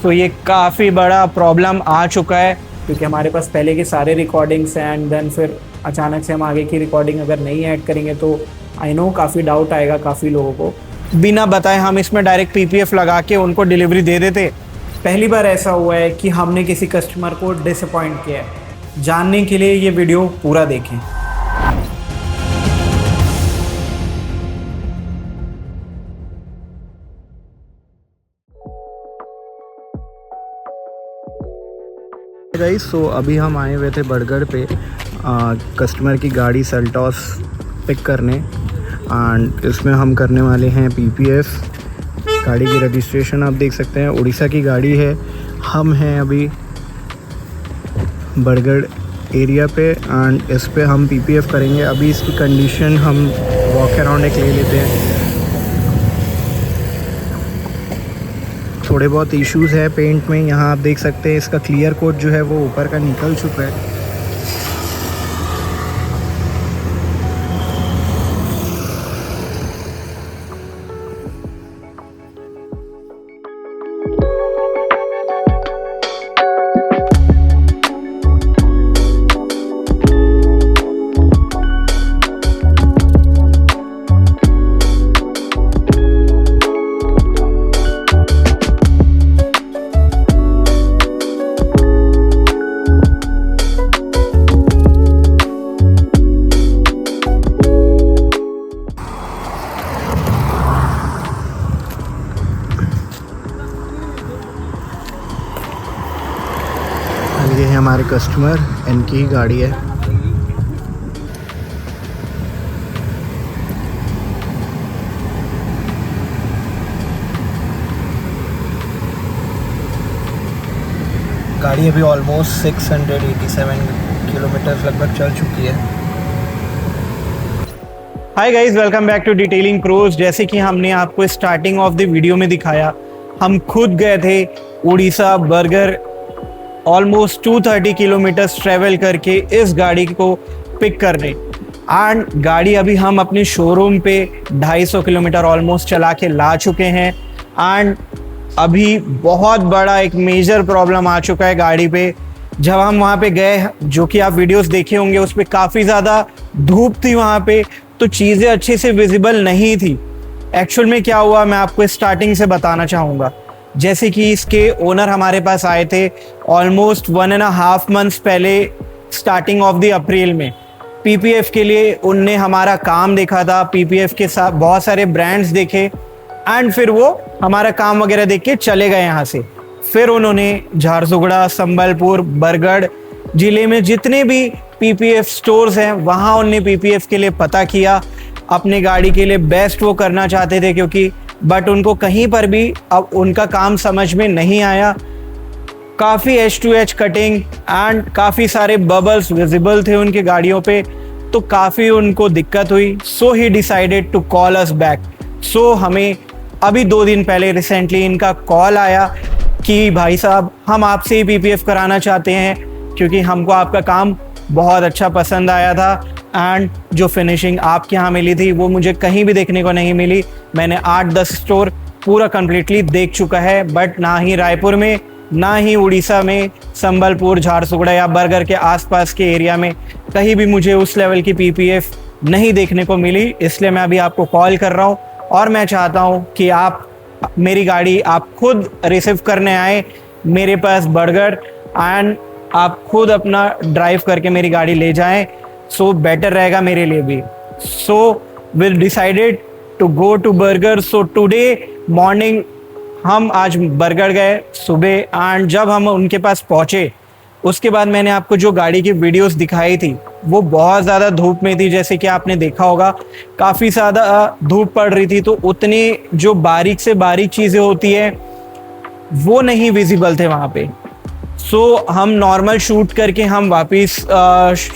तो ये काफ़ी बड़ा प्रॉब्लम आ चुका है क्योंकि हमारे पास पहले के सारे रिकॉर्डिंग्स हैं एंड देन फिर अचानक से हम आगे की रिकॉर्डिंग अगर नहीं ऐड करेंगे तो आई नो काफ़ी डाउट आएगा काफ़ी लोगों को। बिना बताए हम इसमें डायरेक्ट पीपीएफ लगा के उनको डिलीवरी दे देते। पहली बार ऐसा हुआ है कि हमने किसी कस्टमर को डिसअपॉइंट किया है। जानने के लिए ये वीडियो पूरा देखें। गाइस, सो अभी हम आए हुए थे बड़गढ़ पे कस्टमर की गाड़ी सेल्टॉस पिक करने एंड इसमें हम करने वाले हैं पीपीएफ। गाड़ी की रजिस्ट्रेशन आप देख सकते हैं, उड़ीसा की गाड़ी है। हम हैं अभी बड़गढ़ एरिया पे एंड इस पे हम पीपीएफ करेंगे। अभी इसकी कंडीशन हम वॉक अराउंड एक ले लेते हैं। थोड़े बहुत इश्यूज़ है पेंट में, यहाँ आप देख सकते हैं इसका क्लियर कोट जो है वो ऊपर का निकल चुका है। ये है हमारे कस्टमर, इनकी ही गाड़ी है। गाड़ी अभी ऑलमोस्ट 687 किलोमीटर लगभग चल चुकी है। Hi guys, welcome back to detailing pros. जैसे कि हमने आपको स्टार्टिंग ऑफ द वीडियो में दिखाया, हम खुद गए थे Orissa Bargarh almost 230 kilometre travel करके इस गाड़ी को पिक करने एंड गाड़ी अभी हम अपने शोरूम पे 250 किलोमीटर ऑलमोस्ट चला के ला चुके हैं एंड अभी बहुत बड़ा एक मेजर प्रॉब्लम आ चुका है गाड़ी पे। जब हम वहाँ पे गए, जो कि आप वीडियोस देखे होंगे, उस पर काफ़ी ज़्यादा धूप थी वहाँ पे, तो चीज़ें अच्छे से विजिबल नहीं थी। एक्चुअल में क्या हुआ मैं आपको स्टार्टिंग से बताना चाहूँगा। जैसे कि इसके ओनर हमारे पास आए थे ऑलमोस्ट 1.5 मंथ्स पहले, स्टार्टिंग ऑफ द अप्रैल में पीपीएफ के लिए। उनने हमारा काम देखा था, पीपीएफ के साथ बहुत सारे ब्रांड्स देखे एंड फिर वो हमारा काम वगैरह देख के चले गए यहाँ से। फिर उन्होंने झारसुगड़ा, संबलपुर, बरगढ़ ज़िले में जितने भी पीपीएफ स्टोर्स हैं वहाँ उनने पीपीएफ के लिए पता किया। अपने गाड़ी के लिए बेस्ट वो करना चाहते थे क्योंकि बट उनको कहीं पर भी अब उनका काम समझ में नहीं आया। काफ़ी H2H कटिंग एंड काफ़ी सारे बबल्स विजिबल थे उनकी गाड़ियों पे, तो काफ़ी उनको दिक्कत हुई। So he decided to call us back. So हमें अभी 2 दिन पहले रिसेंटली इनका कॉल आया कि भाई साहब, हम आपसे ही पीपीएफ कराना चाहते हैं क्योंकि हमको आपका काम बहुत अच्छा पसंद आया था एंड जो फिनिशिंग आपके यहाँ मिली थी वो मुझे कहीं भी देखने को नहीं मिली। मैंने 8-10 स्टोर पूरा कंप्लीटली देख चुका है, बट ना ही रायपुर में, ना ही उड़ीसा में, संबलपुर, झारसुगड़ा या बरगढ़ के आसपास के एरिया में कहीं भी मुझे उस लेवल की पीपीएफ नहीं देखने को मिली। इसलिए मैं अभी आपको कॉल कर रहा हूँ और मैं चाहता हूँ कि आप मेरी गाड़ी आप खुद रिसीव करने आए मेरे पास बरगढ़ एंड आप खुद अपना ड्राइव करके मेरी गाड़ी ले जाएं। सो बेटर रहेगा मेरे लिए भी। So we decided to go to Bargarh. So today morning हम आज बरगढ़ गए सुबह एंड जब हम उनके पास पहुँचे उसके बाद मैंने आपको जो गाड़ी की वीडियोस दिखाई थी वो बहुत ज़्यादा धूप में थी। जैसे कि आपने देखा होगा काफ़ी ज़्यादा धूप पड़ रही थी, तो उतनी जो बारीक से बारीक चीज़ें होती है वो नहीं विजिबल थे वहाँ पे। सो हम नॉर्मल शूट करके हम वापस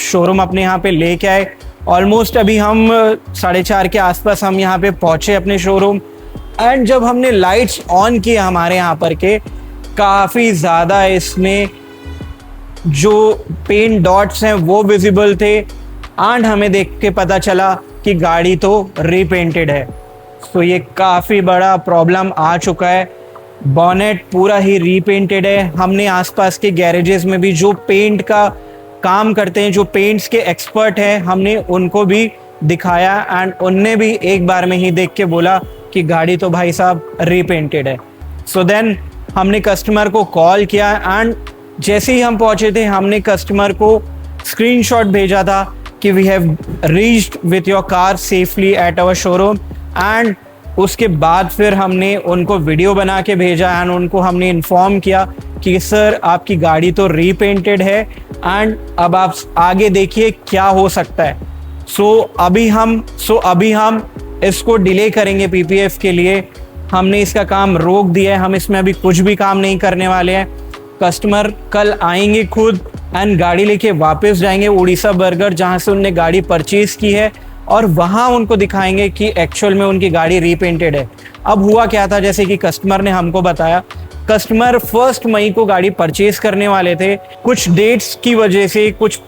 शोरूम अपने यहाँ पे लेके आए। ऑलमोस्ट अभी हम 4:30 के आसपास हम यहाँ पे पहुँचे अपने शोरूम एंड जब हमने लाइट्स ऑन किए हमारे यहाँ पर के, काफ़ी ज़्यादा इसमें जो पेंट डॉट्स हैं वो विजिबल थे एंड हमें देख के पता चला कि गाड़ी तो रीपेंटेड है। सो ये काफ़ी बड़ा प्रॉब्लम आ चुका है बॉनेट पूरा ही रीपेंटेड है। हमने आसपास के गैरेजेस में भी जो पेंट का काम करते हैं, जो पेंट्स के एक्सपर्ट हैं, हमने उनको भी दिखाया एंड उनने भी एक बार में ही देख के बोला कि गाड़ी तो भाई साहब रीपेंटेड है। सो देन हमने कस्टमर को कॉल किया एंड जैसे ही हम पहुंचे थे हमने कस्टमर को स्क्रीनशॉट भेजा था कि we have reached with your car safely at our showroom and उसके बाद फिर हमने उनको वीडियो बना के भेजा एंड उनको हमने इन्फॉर्म किया कि सर आपकी गाड़ी तो रीपेंटेड है एंड अब आप आगे देखिए क्या हो सकता है। सो अभी हम इसको डिले करेंगे पीपीएफ के लिए। हमने इसका काम रोक दिया है, हम इसमें अभी कुछ भी काम नहीं करने वाले हैं। कस्टमर कल आएंगे खुद एंड गाड़ी लेके वापस जाएंगे उड़ीसा बर्गर जहां से उनने गाड़ी परचेज की है और वहां उनको दिखाएंगे कि एक्चुअल में उनकी गाड़ी रीपेंटेड है। अब हुआ क्या था, जैसे कि कस्टमर ने हमको बताया, कस्टमर 1 मई को गाड़ी परचेज करने वाले थे। कुछ डेट्स की वजह से, कुछ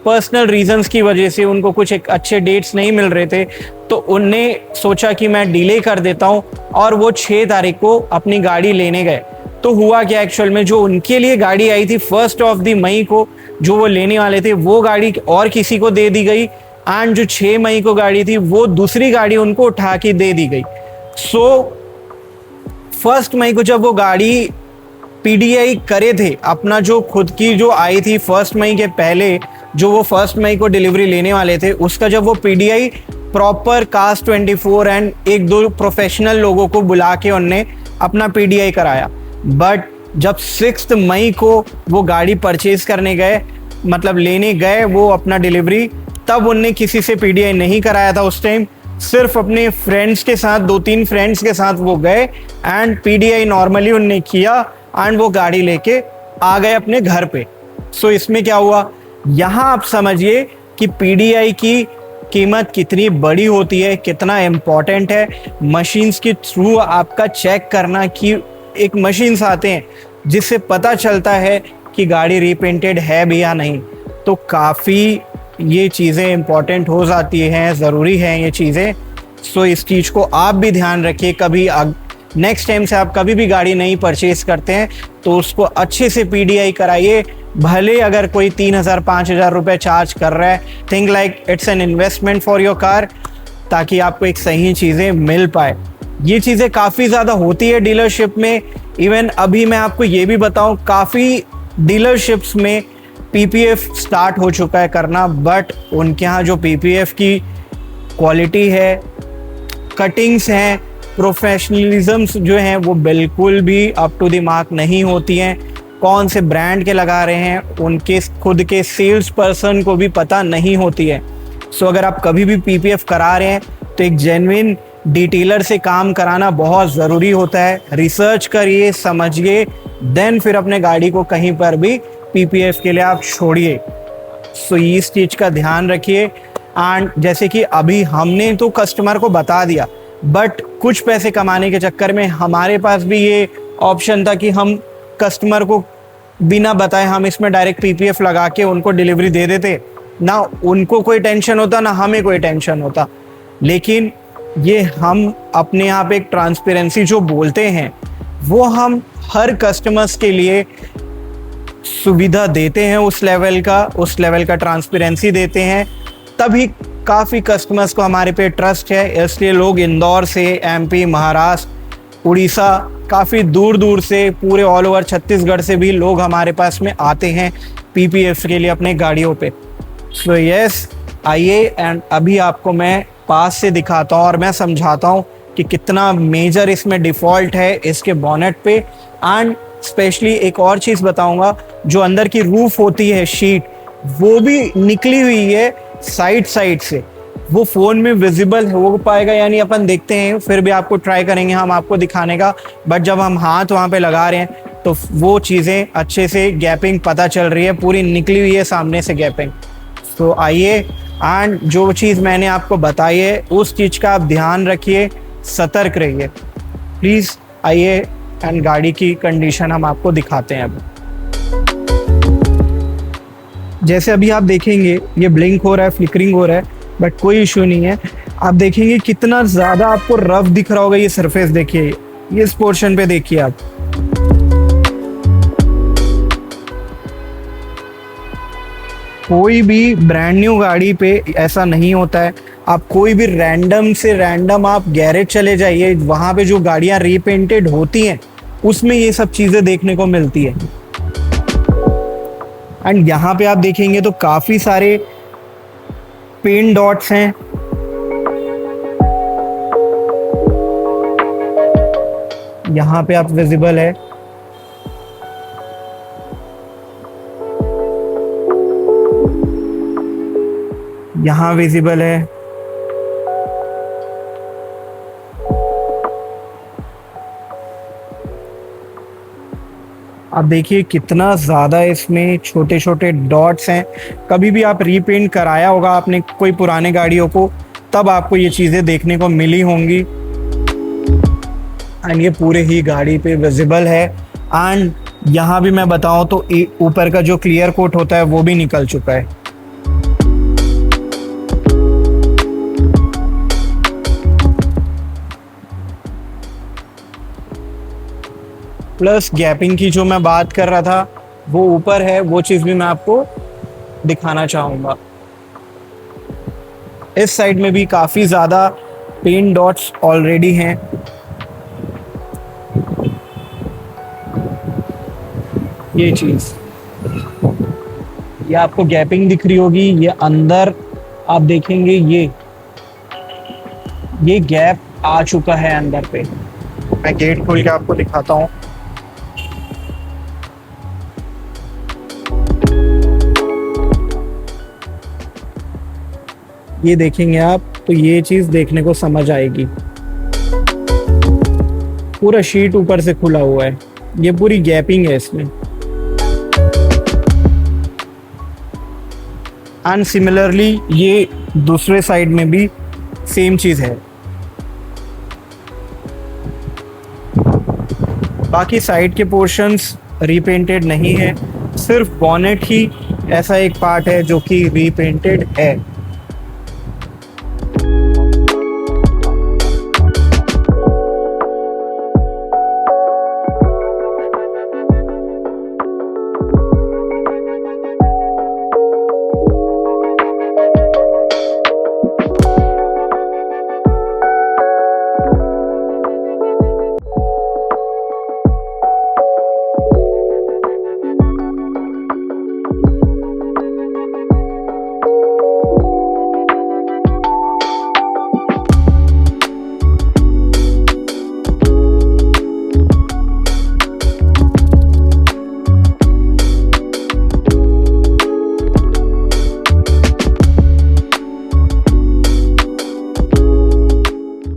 पर्सनल रीजंस की वजह से उनको कुछ एक अच्छे डेट्स नहीं मिल रहे थे, तो उनने सोचा कि मैं डिले कर देता हूं और वो 6 तारीख को अपनी गाड़ी लेने गए। तो हुआ क्या, एक्चुअल में जो उनके लिए गाड़ी आई थी 1 मई को, जो वो लेने वाले थे, वो गाड़ी और किसी को दे दी गई एंड जो 6 मई को गाड़ी थी वो दूसरी गाड़ी उनको उठा के दे दी गई। सो 1 मई को जब वो गाड़ी पीडीआई करे थे, अपना जो खुद की जो आई थी 1 मई के पहले, जो वो 1 मई को डिलीवरी लेने वाले थे, उसका जब वो PDI proper cast 24 and 1-2 professional लोगों को बुला के उनने अपना पीडीआई कराया। बट जब 6 मई को वो गाड़ी परचेज करने गए, मतलब लेने गए वो अपना डिलीवरी, तब उनने किसी से पीडीआई नहीं कराया था। उस टाइम सिर्फ अपने फ्रेंड्स के साथ, 2-3 फ्रेंड्स के साथ वो गए एंड पीडीआई नॉर्मली उनने किया एंड वो गाड़ी लेके आ गए अपने घर पे। सो इसमें क्या हुआ, यहाँ आप समझिए कि पीडीआई की कीमत कितनी बड़ी होती है, कितना इम्पोर्टेंट है। मशीन्स के थ्रू आपका चेक करना कि एक मशीन्स आते हैं जिससे पता चलता है कि गाड़ी रीपेंटेड है भी या नहीं, तो काफ़ी ये चीज़ें इम्पोर्टेंट हो जाती हैं, ज़रूरी हैं ये चीज़ें। सो इस चीज़ को आप भी ध्यान रखिए। कभी नेक्स्ट टाइम से आप कभी भी गाड़ी नहीं परचेज करते हैं तो उसको अच्छे से पीडीआई कराइए। भले अगर कोई 3,000-5,000 रुपये चार्ज कर रहा है, think like it's an investment for your car, ताकि आपको एक सही चीज़ें मिल पाए। ये चीज़ें काफ़ी ज़्यादा होती है डीलरशिप में। इवन अभी मैं आपको ये भी बताऊं, काफ़ी डीलरशिप्स में पीपीएफ स्टार्ट हो चुका है करना, बट उनके यहाँ जो पीपीएफ की क्वालिटी है, कटिंग्स हैं, प्रोफेशनलिज्म्स जो हैं वो बिल्कुल भी अप टू द मार्क नहीं होती हैं। कौन से ब्रांड के लगा रहे हैं उनके खुद के सेल्स पर्सन को भी पता नहीं होती है। सो अगर आप कभी भी पीपीएफ करा रहे हैं तो एक जेन्युइन डिटेलर से काम कराना बहुत ज़रूरी होता है। रिसर्च करिए, समझिए, देन फिर अपने गाड़ी को कहीं पर भी पीपीएफ के लिए आप छोड़िए। सो इस चीज़ का ध्यान रखिए। एंड जैसे कि अभी हमने तो कस्टमर को बता दिया, बट कुछ पैसे कमाने के चक्कर में हमारे पास भी ये ऑप्शन था कि हम कस्टमर को बिना बताए हम इसमें डायरेक्ट पीपीएफ लगा के उनको डिलीवरी दे देते, ना उनको कोई टेंशन होता ना हमें कोई टेंशन होता। लेकिन ये हम अपने आप एक ट्रांसपेरेंसी जो बोलते हैं वो हम हर कस्टमर्स के लिए सुविधा देते हैं, उस लेवल का ट्रांसपेरेंसी देते हैं, तभी काफ़ी कस्टमर्स को हमारे पे ट्रस्ट है। इसलिए लोग इंदौर से, एमपी, महाराष्ट्र, उड़ीसा, काफ़ी दूर दूर से, पूरे ऑल ओवर छत्तीसगढ़ से भी लोग हमारे पास में आते हैं पीपीएफ के लिए अपने गाड़ियों पे। सो यस, आइए एंड अभी आपको मैं पास से दिखाता हूँ और मैं समझाता हूँ कि कितना मेजर इसमें डिफ़ॉल्ट है इसके बॉनेट पे। एंड स्पेशली एक और चीज़ बताऊँगा, जो अंदर की रूफ होती है शीट, वो भी निकली हुई है साइड से, वो फ़ोन में विजिबल हो पाएगा या नहीं अपन देखते हैं, फिर भी आपको ट्राई करेंगे हम आपको दिखाने का। बट जब हम हाथ वहाँ पे लगा रहे हैं तो वो चीज़ें अच्छे से गैपिंग पता चल रही है, पूरी निकली हुई है सामने से गैपिंग। तो आइए, एंड जो चीज़ मैंने आपको बताई है उस चीज़ का आप ध्यान रखिए, सतर्क रहिए प्लीज़। आइए एंड गाड़ी की कंडीशन हम आपको दिखाते हैं। अब जैसे अभी आप देखेंगे ये ब्लिंक हो रहा है, फ्लिकरिंग हो रहा है, बट कोई इशू नहीं है। आप देखेंगे कितना ज़्यादा आपको रफ दिख रहा होगा ये सरफेस। देखिए ये इस पोर्शन पे देखिए आप, कोई भी ब्रांड न्यू गाड़ी पे ऐसा नहीं होता है। आप कोई भी रैंडम से रैंडम आप गैरेज चले जाइए, वहाँ पे जो गाड़ियाँ रीपेंटेड होती हैं उसमें ये सब चीज़ें देखने को मिलती है। एंड यहाँ पे आप देखेंगे तो काफ़ी सारे पेंट डॉट्स हैं। यहाँ पे आप विजिबल है, यहाँ विजिबल है। आप देखिए कितना ज़्यादा इसमें छोटे छोटे डॉट्स हैं। कभी भी आप रीपेंट कराया होगा आपने कोई पुराने गाड़ियों को, तब आपको ये चीज़ें देखने को मिली होंगी। एंड ये पूरे ही गाड़ी पे विजिबल है। एंड यहाँ भी मैं बताऊँ तो ऊपर का जो क्लियर कोट होता है वो भी निकल चुका है। प्लस गैपिंग की जो मैं बात कर रहा था वो ऊपर है, वो चीज़ भी मैं आपको दिखाना चाहूँगा। इस साइड में भी काफ़ी ज़्यादा पेंट डॉट्स ऑलरेडी हैं। ये चीज़, ये आपको गैपिंग दिख रही होगी। ये अंदर आप देखेंगे ये गैप आ चुका है अंदर पे। मैं गेट खोल के आपको दिखाता हूँ। ये देखेंगे आप तो ये चीज़ देखने को समझ आएगी। पूरा शीट ऊपर से खुला हुआ है, ये पूरी गैपिंग है इसमें। एंड सिमिलरली ये दूसरे साइड में भी सेम चीज़ है। बाकी साइड के पोर्शंस रीपेंटेड नहीं है, सिर्फ बॉनेट ही ऐसा एक पार्ट है जो कि रीपेंटेड है।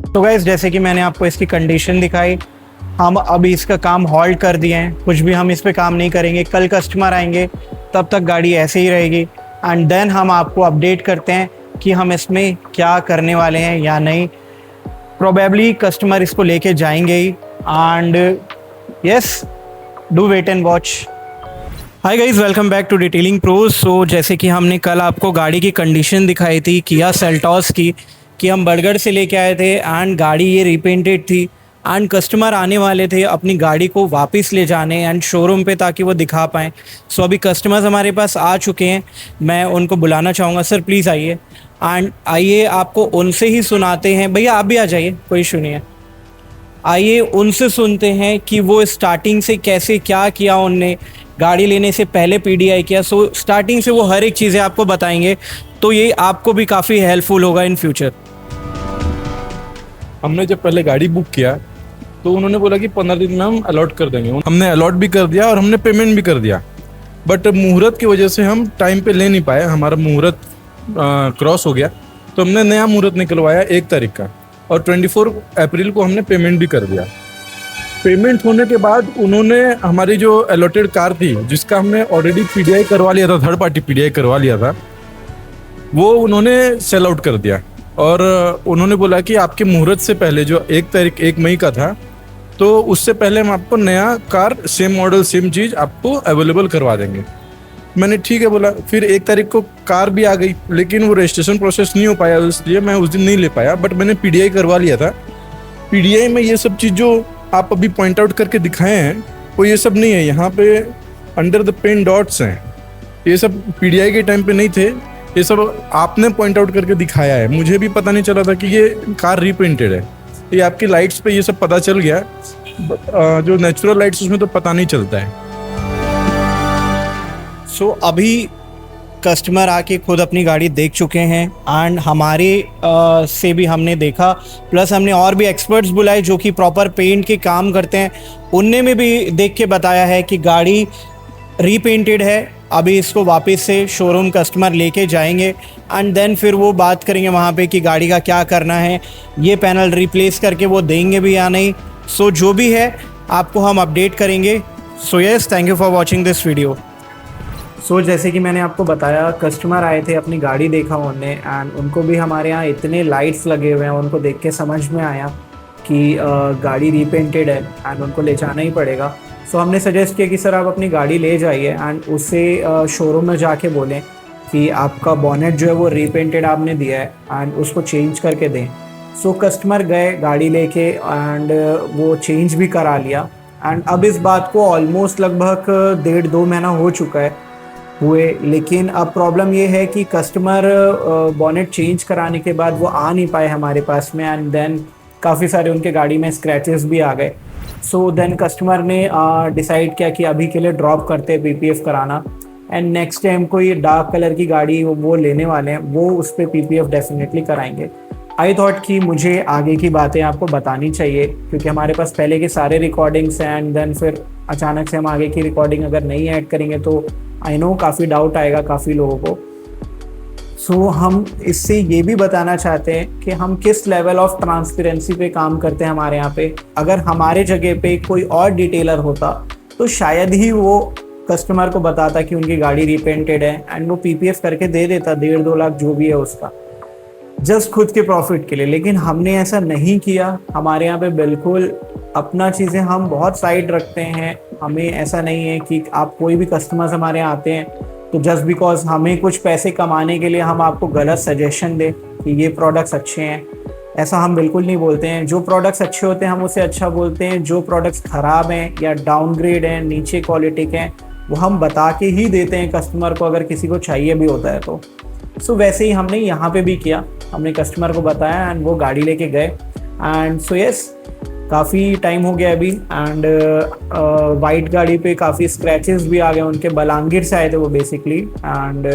तो गाइस, जैसे कि मैंने आपको इसकी कंडीशन दिखाई, हम अभी इसका काम हॉल्ट कर दिए हैं। कुछ भी हम इस पे काम नहीं करेंगे। कल कस्टमर आएंगे तब तक गाड़ी ऐसे ही रहेगी। एंड देन हम आपको अपडेट करते हैं कि हम इसमें क्या करने वाले हैं या नहीं। प्रोबेबली कस्टमर इसको लेके जाएंगे ही। And yes, do wait and watch. Hi guys, welcome back to detailing pros. So जैसे कि हमने कल आपको गाड़ी की कंडीशन दिखाई थी किया सेल्टॉस की, कि हम बड़गढ़ से लेके आए थे एंड गाड़ी ये रिपेंटेड थी एंड कस्टमर आने वाले थे अपनी गाड़ी को वापस ले जाने एंड शोरूम पे ताकि वो दिखा पाएँ। सो अभी कस्टमर्स हमारे पास आ चुके हैं। मैं उनको बुलाना चाहूँगा। सर प्लीज़ आइए एंड आइए आपको उनसे ही सुनाते हैं। भैया आप भी आ जाइए, कोई इशू नहीं है। आइए उनसे सुनते हैं कि वो स्टार्टिंग से कैसे क्या किया, उनने गाड़ी लेने से पहले पीडीआई किया। सो स्टार्टिंग से वो हर एक चीज़ें आपको बताएंगे, तो ये आपको भी काफ़ी हेल्पफुल होगा इन फ्यूचर। हमने जब पहले गाड़ी बुक किया तो उन्होंने बोला कि 15 दिन में हम अलॉट कर देंगे। हमने अलॉट भी कर दिया और हमने पेमेंट भी कर दिया, बट मुहूर्त की वजह से हम टाइम पे ले नहीं पाए। हमारा मुहूर्त क्रॉस हो गया, तो हमने नया मुहूर्त निकलवाया 1 तारीख का, और 24 अप्रैल को हमने पेमेंट भी कर दिया। पेमेंट होने के बाद उन्होंने हमारी जो अलॉटेड कार थी, जिसका हमने ऑलरेडी पीडीआई करवा लिया था, थर्ड पार्टी पीडीआई करवा लिया था, वो उन्होंने सेल आउट कर दिया। और उन्होंने बोला कि आपके मुहूर्त से पहले जो 1 मई का था, तो उससे पहले हम आपको नया कार सेम मॉडल सेम चीज़ आपको अवेलेबल करवा देंगे। मैंने ठीक है बोला। फिर 1 तारीख को कार भी आ गई, लेकिन वो रजिस्ट्रेशन प्रोसेस नहीं हो पाया, इसलिए मैं उस दिन नहीं ले पाया। बट मैंने पीडीआई करवा लिया था। पीडीआई में ये सब चीज़ जो आप अभी पॉइंट आउट करके दिखाए हैं वो ये सब नहीं है। यहाँ पे अंडर द पेन डॉट्स हैं, ये सब पीडीआई के टाइम पे नहीं थे, ये सब आपने पॉइंट आउट करके दिखाया है। मुझे भी पता नहीं चला था कि ये कार रीपेंटेड है, ये आपकी लाइट्स पे ये सब पता चल गया। जो नेचुरल लाइट्स उसमें तो पता नहीं चलता है। सो अभी कस्टमर आके खुद अपनी गाड़ी देख चुके हैं एंड हमारे से भी हमने देखा, प्लस हमने और भी एक्सपर्ट्स बुलाए जो कि प्रॉपर पेंट के काम करते हैं, उनने में भी देख के बताया है कि गाड़ी रीपेंटेड है। अभी इसको वापस से शोरूम कस्टमर लेके जाएंगे एंड देन फिर वो बात करेंगे वहाँ पे कि गाड़ी का क्या करना है, ये पैनल रिप्लेस करके वो देंगे भी या नहीं। सो जो भी है आपको हम अपडेट करेंगे। So yes, thank you for watching this video. So जैसे कि मैंने आपको बताया, कस्टमर आए थे, अपनी गाड़ी देखा उन्होंने एंड उनको भी हमारे यहाँ इतने लाइट्स लगे हुए हैं, उनको देख के समझ में आया कि गाड़ी रीपेंटेड है एंड उनको ले जाना ही पड़ेगा। सो हमने सजेस्ट किया कि सर आप अपनी गाड़ी ले जाइए एंड उससे शोरूम में जाके बोलें कि आपका बॉनेट जो है वो रीपेंटेड आपने दिया है एंड उसको चेंज करके दें। सो कस्टमर गए गाड़ी लेके एंड वो चेंज भी करा लिया एंड अब इस बात को ऑलमोस्ट लगभग 1.5-2 महीना हो चुका है हुए। लेकिन अब प्रॉब्लम ये है कि कस्टमर बॉनेट चेंज कराने के बाद वो आ नहीं पाए हमारे पास में एंड देन काफ़ी सारे उनके गाड़ी में स्क्रैचेस भी आ गए। सो देन कस्टमर ने डिसाइड किया कि अभी के लिए ड्रॉप करते हैं पीपीएफ कराना एंड नेक्स्ट टाइम कोई डार्क कलर की गाड़ी वो लेने वाले हैं, वो उस पर पीपीएफ डेफिनेटली कराएंगे। आई थॉट कि मुझे आगे की बातें आपको बतानी चाहिए क्योंकि हमारे पास पहले के सारे रिकॉर्डिंग्स हैं एंड देन फिर अचानक से हम आगे की रिकॉर्डिंग अगर नहीं ऐड करेंगे तो आई नो काफ़ी डाउट आएगा काफ़ी लोगों को। सो हम इससे ये भी बताना चाहते हैं कि हम किस लेवल ऑफ ट्रांसपेरेंसी पे काम करते हैं हमारे यहाँ पे। अगर हमारे जगह पे कोई और डिटेलर होता तो शायद ही वो कस्टमर को बताता कि उनकी गाड़ी रिपेंटेड है एंड वो पीपीएफ करके दे देता 1.5-2 लाख जो भी है उसका, जस्ट खुद के प्रॉफिट के लिए। लेकिन हमने ऐसा नहीं किया। हमारे यहाँ पे बिल्कुल अपना चीज़ें हम बहुत साइड रखते हैं। हमें ऐसा नहीं है कि आप कोई भी कस्टमर्स हमारे यहाँ आते हैं तो जस्ट बिकॉज हमें कुछ पैसे कमाने के लिए हम आपको गलत सजेशन दें कि ये प्रोडक्ट्स अच्छे हैं, ऐसा हम बिल्कुल नहीं बोलते हैं। जो प्रोडक्ट्स अच्छे होते हैं हम उसे अच्छा बोलते हैं, जो प्रोडक्ट्स ख़राब हैं या डाउनग्रेड हैं, नीचे क्वालिटी के हैं, वो हम बता के ही देते हैं कस्टमर को अगर किसी को चाहिए भी होता है तो। सो वैसे ही हमने यहाँ पे भी किया, हमने कस्टमर को बताया एंड वो गाड़ी लेके गए एंड सो यस, काफ़ी टाइम हो गया अभी एंड वाइट गाड़ी पे काफ़ी स्क्रैचेस भी आ गए उनके, बलांगीर से आए थे वो बेसिकली एंड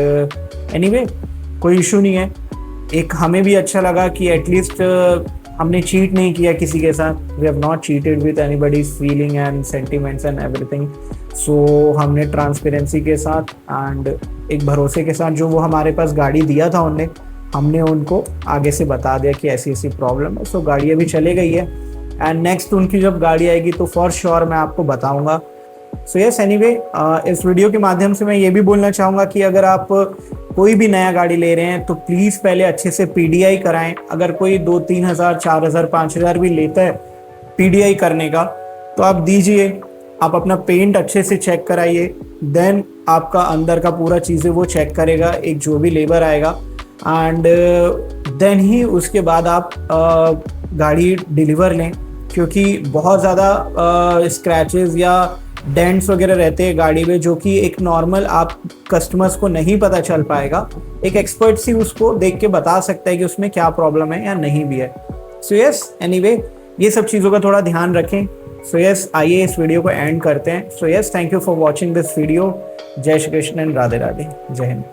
एनीवे कोई इशू नहीं है। एक हमें भी अच्छा लगा कि एटलीस्ट हमने चीट नहीं किया किसी के साथ, we have not cheated with anybody's feeling and sentiments and everything. So हमने ट्रांसपेरेंसी के साथ एंड एक भरोसे के साथ जो वो हमारे पास गाड़ी दिया था उनने, हमने उनको आगे से बता दिया कि ऐसी ऐसी प्रॉब्लम है। सो गाड़ी अभी चले गई है एंड नेक्स्ट उनकी जब गाड़ी आएगी तो फॉर श्योर मैं आपको बताऊंगा। सो यस, एनीवे इस वीडियो के माध्यम से मैं ये भी बोलना चाहूँगा कि अगर आप कोई भी नया गाड़ी ले रहे हैं तो प्लीज़ पहले अच्छे से पीडीआई कराएं। अगर कोई 2-3 हज़ार 4 हज़ार 5 हज़ार भी लेता है पीडीआई करने का तो आप दीजिए, आप अपना पेंट अच्छे से चेक कराइए, देन आपका अंदर का पूरा चीज़ें वो चेक करेगा एक जो भी लेबर आएगा एंड देन ही उसके बाद आप गाड़ी डिलीवर लें। क्योंकि बहुत ज़्यादा स्क्रैचेस या डेंट्स वगैरह रहते हैं गाड़ी में जो कि एक नॉर्मल आप कस्टमर्स को नहीं पता चल पाएगा, एक एक्सपर्ट सी उसको देख के बता सकता है कि उसमें क्या प्रॉब्लम है या नहीं भी है। सो यस, एनीवे ये सब चीज़ों का थोड़ा ध्यान रखें। सो यस, आइए इस वीडियो को एंड करते हैं। सो yes, thank you for watching this video. जय श्री कृष्ण एंड राधे राधे, जय हिंद।